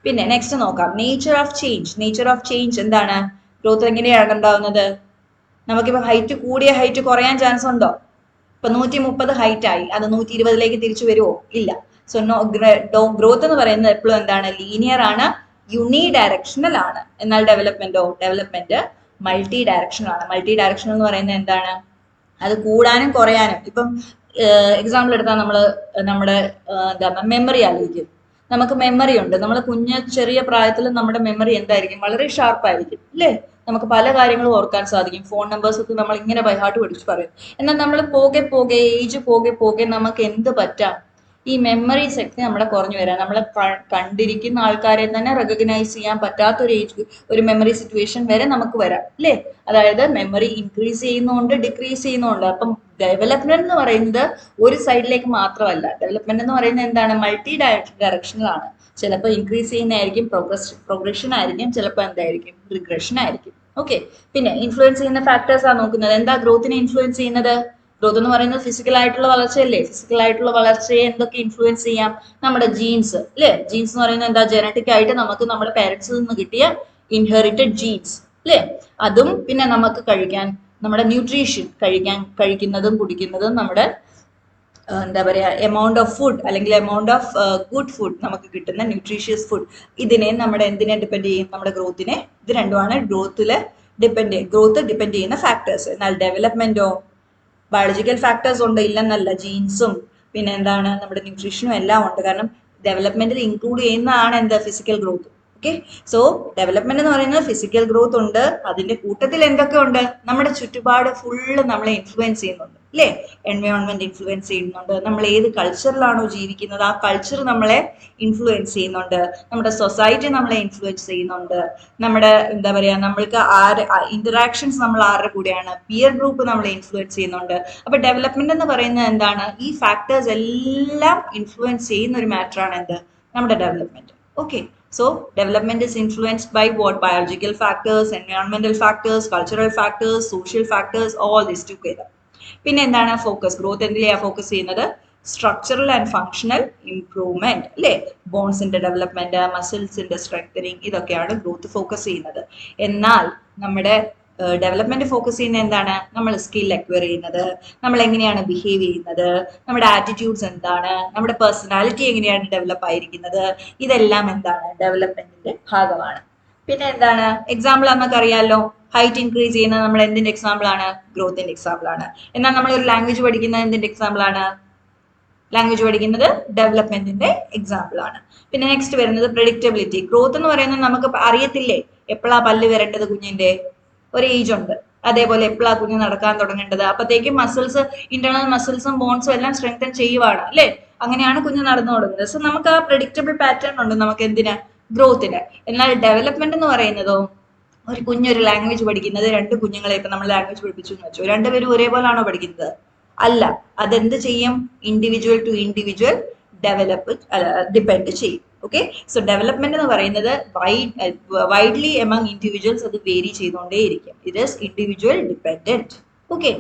പിന്നെ നെക്സ്റ്റ് നോക്കാം, nature of change. Nature of change എന്താണ്? ഗ്രോത്ത് എങ്ങനെയാണ് ഉണ്ടാവുന്നത്? നമുക്കിപ്പോ ഹൈറ്റ് കൂടിയ ഹൈറ്റ് കുറയാൻ ചാൻസ് ഉണ്ടോ? ഇപ്പൊ 130 ഹൈറ്റ് ആയി, അത് 120 തിരിച്ചു വരുമോ? ഇല്ല. സോ ഗ്രോത്ത് എന്ന് പറയുന്നത് എപ്പോഴും എന്താണ്? ലീനിയർ ആണ്, യൂണി ഡയറക്ഷണൽ ആണ്. എന്നാൽ ഡെവലപ്മെന്റ് മൾട്ടി ഡയറക്ഷണൽ ആണ്. മൾട്ടി ഡയറക്ഷണൽ എന്ന് പറയുന്നത് എന്താണ്? അത് കൂടാനും കുറയാനും. ഇപ്പം എക്സാമ്പിൾ എടുത്താൽ നമ്മുടെ എന്താ മെമ്മറി ആലോചിക്കും. നമുക്ക് മെമ്മറി ഉണ്ട്. നമ്മൾ ചെറിയ പ്രായത്തിൽ നമ്മുടെ മെമ്മറി എന്തായിരിക്കും? വളരെ ഷാർപ്പായിരിക്കും അല്ലേ? നമുക്ക് പല കാര്യങ്ങളും ഓർക്കാൻ സാധിക്കും. ഫോൺ നമ്പേഴ്സ് ഒക്കെ നമ്മൾ ഇങ്ങനെ ബൈഹാർട്ട് പഠിച്ച് പറയും. എന്നാൽ നമ്മൾ ഏജ് പോകെ നമുക്ക് എന്ത് പറ്റാം? ഈ മെമ്മറി ശക്തി നമ്മുടെ കുറഞ്ഞു വരാം. നമ്മളെ കണ്ടിരിക്കുന്ന ആൾക്കാരെ തന്നെ റെക്കഗ്നൈസ് ചെയ്യാൻ പറ്റാത്ത ഒരു മെമ്മറി സിറ്റുവേഷൻ വരെ നമുക്ക് വരാം അല്ലേ? അതായത് മെമ്മറി ഇൻക്രീസ് ചെയ്യുന്നുണ്ട്, ഡിക്രീസ് ചെയ്യുന്നുണ്ട്. അപ്പം ഡെവലപ്മെന്റ് എന്ന് പറയുന്നത് ഒരു സൈഡിലേക്ക് മാത്രമല്ല. ഡെവലപ്മെന്റ് എന്ന് പറയുന്നത് എന്താണ്? മൾട്ടി ഡയറക്ഷണൽ ആണ്. ചിലപ്പോൾ ഇൻക്രീസ് ചെയ്യുന്നതായിരിക്കും, പ്രോഗ്രഷൻ ആയിരിക്കും, ചിലപ്പോൾ എന്തായിരിക്കും? റിഗ്രഷൻ ആയിരിക്കും. ഓക്കെ. പിന്നെ ഇൻഫ്ലുവൻസ് ചെയ്യുന്ന ഫാക്ടേഴ്സ് ആണ് നോക്കുന്നത്. എന്താ ഗ്രോത്തിനെ ഇൻഫ്ലുവൻസ് ചെയ്യുന്നത്? ഗ്രോത്ത് എന്ന് പറയുന്നത് ഫിസിക്കൽ ആയിട്ടുള്ള വളർച്ചയല്ലേ? ഫിസിക്കൽ ആയിട്ടുള്ള വളർച്ചയെ എന്തൊക്കെ ഇൻഫ്ലുവൻസ് ചെയ്യാം? നമ്മുടെ ജീൻസ് അല്ലേ? ജീൻസ് എന്ന് പറയുന്നത് എന്താ? ജനറ്റിക് ആയിട്ട് നമുക്ക് നമ്മുടെ പേരൻസിൽ നിന്ന് കിട്ടിയ ഇൻഹെറിറ്റഡ് ജീൻസ് അല്ലേ? അതും പിന്നെ നമുക്ക് നമ്മുടെ ന്യൂട്രീഷൻ കഴിക്കുന്നതും കുടിക്കുന്നതും നമ്മുടെ എന്താ പറയാ എമൗണ്ട് ഓഫ് ഫുഡ് അല്ലെങ്കിൽ എമൗണ്ട് ഓഫ് ഗുഡ് ഫുഡ്, നമുക്ക് കിട്ടുന്ന ന്യൂട്രീഷ്യസ് ഫുഡ്, ഇതിനെ നമ്മുടെ എന്തിനെ ഡിപ്പെൻഡ് ചെയ്യും? നമ്മുടെ ഗ്രോത്തിനെ. ഇത് രണ്ടുമാണ് ഗ്രോത്ത് ഡിപ്പെൻഡ് ചെയ്യുന്ന ഫാക്ടേഴ്സ്. എന്നാൽ ഡെവലപ്മെന്റോ ബയോളജിക്കൽ ഫാക്ടേഴ്സ് ഉണ്ട്, ഇല്ലെന്നല്ല. ജീൻസും പിന്നെ എന്താണ് നമ്മുടെ ന്യൂട്രീഷനും എല്ലാം ഉണ്ട്. കാരണം ഡെവലപ്മെന്റിൽ ഇൻക്ലൂഡ് ചെയ്യുന്നതാണ് എന്താ? Physical growth. Okay. So development എന്ന് പറയുന്നത് ഫിസിക്കൽ ഗ്രോത്ത് ഉണ്ട്. അതിന്റെ കൂട്ടത്തിൽ എന്തൊക്കെ ഉണ്ട്? നമ്മുടെ ചുറ്റുപാട് ഫുള്ള് നമ്മളെ ഇൻഫ്ലുവൻസ് ചെയ്യുന്നുണ്ട് അല്ലേ? എൻവയോൺമെന്റ് ഇൻഫ്ലുവൻസ് ചെയ്യുന്നുണ്ട്. നമ്മൾ ഏത് കൾച്ചറിലാണോ ജീവിക്കുന്നത് ആ കൾച്ചർ നമ്മളെ ഇൻഫ്ലുവൻസ് ചെയ്യുന്നുണ്ട്. നമ്മുടെ സൊസൈറ്റി നമ്മളെ ഇൻഫ്ലുവൻസ് ചെയ്യുന്നുണ്ട്. നമ്മുടെ എന്താ പറയാ നമ്മൾക്ക് ഇന്ററാക്ഷൻസ് നമ്മൾ ആരുടെ കൂടെയാണ്? പിയർ ഗ്രൂപ്പ് നമ്മളെ ഇൻഫ്ലുവൻസ് ചെയ്യുന്നുണ്ട്. അപ്പൊ ഡെവലപ്മെന്റ് എന്ന് പറയുന്നത് എന്താണ്? ഈ ഫാക്ടേഴ്സ് എല്ലാം ഇൻഫ്ലുവൻസ് ചെയ്യുന്ന ഒരു മാറ്റർ ആണ് എന്ത്? നമ്മുടെ development. Okay. So development is influenced by what? Biological factors, environmental factors, cultural factors, social factors, all this together. പിന്നെ എന്താണ് ഫോക്കസ്? ഗ്രോത്ത് എന്തിലെയാ ഫോക്കസ് ചെയ്യുന്നത്? സ്ട്രക്ചറൽ ആൻഡ് ഫങ്ഷണൽ ഇംപ്രൂവ്മെന്റ് അല്ലേ? ബോൺസിന്റെ ഡെവലപ്മെന്റ്, മസിൽസിന്റെ സ്ട്രെങ്തനിങ്, ഇതൊക്കെയാണ് ഗ്രോത്ത് ഫോക്കസ് ചെയ്യുന്നത്. എന്നാൽ നമ്മുടെ ഡെവലപ്മെന്റ് ഫോക്കസ് ചെയ്യുന്ന എന്താണ്? നമ്മൾ സ്കിൽ അക്വയർ ചെയ്യുന്നത്, നമ്മൾ എങ്ങനെയാണ് ബിഹേവ് ചെയ്യുന്നത്, നമ്മുടെ ആറ്റിറ്റ്യൂഡ്സ് എന്താണ്, നമ്മുടെ പേഴ്സണാലിറ്റി എങ്ങനെയാണ് ഡെവലപ്പ് ആയിരിക്കുന്നത്, ഇതെല്ലാം എന്താണ്? ഡെവലപ്മെന്റിന്റെ ഭാഗമാണ്. പിന്നെ എന്താണ്? എക്സാമ്പിൾ നമുക്കറിയാലോ, ഹൈറ്റ് ഇൻക്രീസ് ചെയ്യുന്നത് നമ്മൾ എന്തിന്റെ എക്സാമ്പിൾ ആണ്? ഗ്രോത്തിന്റെ എക്സാമ്പിൾ ആണ്. എന്നാൽ നമ്മൾ ഒരു ലാംഗ്വേജ് പഠിക്കുന്നത് എന്തിന്റെ എക്സാമ്പിൾ ആണ്? ലാംഗ്വേജ് പഠിക്കുന്നത് ഡെവലപ്മെന്റിന്റെ എക്സാമ്പിൾ ആണ്. പിന്നെ നെക്സ്റ്റ് വരുന്നത് പ്രെഡിക്റ്റബിലിറ്റി. ഗ്രോത്ത് എന്ന് പറയുന്നത് നമുക്ക് അറിയത്തില്ലേ എപ്പോഴാ പല്ല് വരേണ്ടത് കുഞ്ഞിന്റെ? ഒരു ഏജ് ഉണ്ട്. അതേപോലെ എപ്പോഴാ കുഞ്ഞ് നടക്കാൻ തുടങ്ങേണ്ടത്? അപ്പത്തേക്കും ഇന്റേണൽ മസിൽസും ബോൺസും എല്ലാം സ്ട്രെങ്തൻ ചെയ്യുവാണ് അല്ലേ? അങ്ങനെയാണ് കുഞ്ഞ് നടന്നു തുടങ്ങുന്നത്. സോ നമുക്ക് ആ പ്രെഡിക്റ്റബിൾ പാറ്റേൺ ഉണ്ട് നമുക്ക് എന്തിന്? ഗ്രോത്തിന്. എന്നാൽ ഡെവലപ്മെന്റ് എന്ന് പറയുന്നതോ, ഒരു കുഞ്ഞൊരു ലാംഗ്വേജ് പഠിക്കുന്നത്, രണ്ട് കുഞ്ഞുങ്ങളെ ഇപ്പൊ നമ്മൾ ലാംഗ്വേജ് പഠിപ്പിച്ചു എന്ന് വെച്ചു, രണ്ടുപേരും ഒരേപോലാണോ പഠിക്കുന്നത്? അല്ല. അതെന്ത് ചെയ്യും? ഇൻഡിവിജ്വൽ ടു ഇൻഡിവിജ്വൽ ഡിപ്പെൻഡ് ചെയ്യും. ഓക്കെ. സോ ഡെവലപ്മെന്റ് എന്ന് പറയുന്നത് വൈഡ്ലി എമംഗ് ഇൻഡിവിജ്വൽസ് അത് വേരി ചെയ്തുകൊണ്ടേയിരിക്കും. It is individual dependent. Okay.